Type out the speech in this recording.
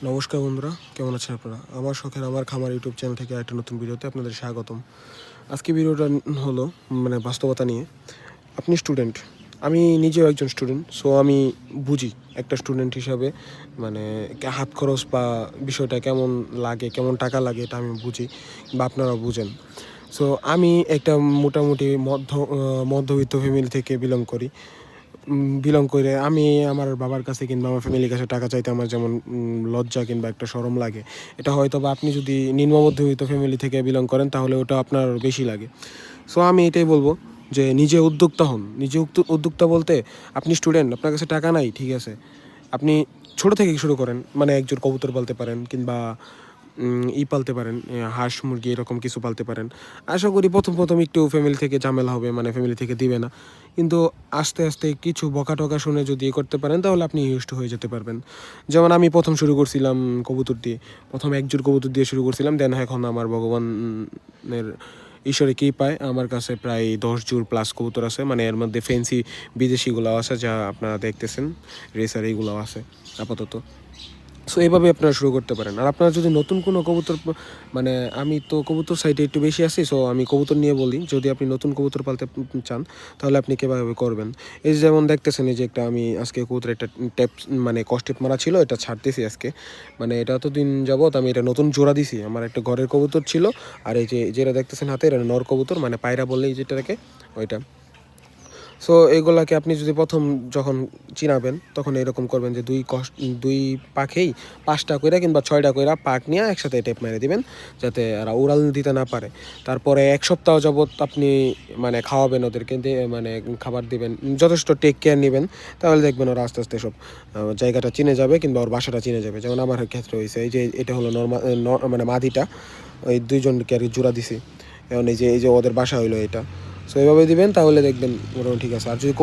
নমস্কার বন্ধুরা, কেমন আছেন আপনারা? আমার শখের আমার খামার ইউটিউব চ্যানেল থেকে একটা নতুন ভিডিওতে আপনাদের স্বাগতম। আজকে ভিডিওটা হলো বাস্তবতা নিয়ে। আপনি স্টুডেন্ট, আমি নিজেও একজন স্টুডেন্ট, সো আমি বুঝি একটা স্টুডেন্ট হিসাবে মানে হাত খরচ বা বিষয়টা কেমন লাগে, কেমন টাকা লাগে এটা আমি বুঝি বা আপনারাও বুঝেন। সো আমি একটা মোটামুটি মধ্যবিত্ত ফ্যামিলি থেকে বিলং করে আমি আমার বাবার কাছে কিংবা আমার ফ্যামিলির কাছে টাকা চাইতে আমার যেমন লজ্জা কিংবা একটা শরম লাগে, এটা হয়তো বা আপনি যদি নিম্ন মধ্যবিত্ত ফ্যামিলি থেকে বিলং করেন তাহলে ওটা আপনার বেশি লাগে। সো আমি এটাই বলবো যে নিজে উদ্যোক্তা হন। নিজে উদ্যোক্তা বলতে আপনি স্টুডেন্ট, আপনার কাছে টাকা নাই, ঠিক আছে, আপনি ছোট থেকে শুরু করেন, মানে একজন কবুতর পালতে পারেন কিংবা পালতে পারেন, হাঁস মুরগি এরকম কিছু পালতে পারেন। আশা করি প্রথম একটু ফ্যামিলি থেকে ঝামেলা হবে, মানে ফ্যামিলি থেকে দিবে না, কিন্তু আস্তে আস্তে কিছু বকা শুনে যদি করতে পারেন তাহলে আপনি ইউজড হয়ে যেতে পারবেন। যেমন আমি প্রথম শুরু করছিলাম কবুতর দিয়ে, প্রথম একজোড় কবুতর দিয়ে শুরু করছিলাম, দেন এখন আমার ভগবানের ঈশ্বরে কী পায়, আমার কাছে প্রায় 10 জোড় প্লাস কবুতর আছে, মানে এর মধ্যে ফেন্সি বিদেশিগুলোও আছে যা আপনারা দেখতেছেন, রেসার এইগুলোও আছে আপাতত। সো এইভাবে আপনারা শুরু করতে পারেন। আর আপনারা যদি নতুন কোনো কবুতর মানে আমি তো কবুতর সাইডে একটু বেশি আছি, সো আমি কবুতর নিয়ে বলি, যদি আপনি নতুন কবুতর পালতে চান তাহলে আপনি কীভাবে করবেন। এই যে যেমন দেখতেছেন, এই যে একটা আমি আজকে কবুতর একটা ট্যাপ মানে কস্টেপ মারা ছিল, এটা ছাড়তেছি আজকে, মানে এটা এতদিন যাবত আমি এটা নতুন জোড়া দিছি। আমার একটা ঘরের কবুতর ছিল, আর এই যে যেটা দেখতেছেন হাতে, এটা নর কবুতর, মানে পায়রা বললেই যেটাকে ওইটা। সো এগুলাকে আপনি যদি প্রথম যখন চিনাবেন তখন এরকম করবেন যে দুই পাখেই 5টা কইরা কিংবা 6টা কইরা পাক নিয়ে একসাথে টেপ মেরে দিবেন, যাতে এরা উড়াল দিতে না পারে। তারপরে 1 সপ্তাহ যাবত আপনি মানে খাওয়াবেন ওদেরকে, মানে খাবার দিবেন, যথেষ্ট টেক কেয়ার নেবেন, তাহলে দেখবেন ওরা আস্তে আস্তে সব জায়গাটা চিনে যাবে কিংবা ওর বাসাটা চিনে যাবে। যেমন আমার ক্ষেত্রে হয়েছে, এই যে এটা হলো মানে মাদিটা, ওই দুইজনকে আর কি জোড়া দিছি, এখন এই যে ওদের বাসা হইলো এটা। সো এভাবে দিবেন তাহলে দেখবেন মোটামুটি ঠিক আছে। আর যদি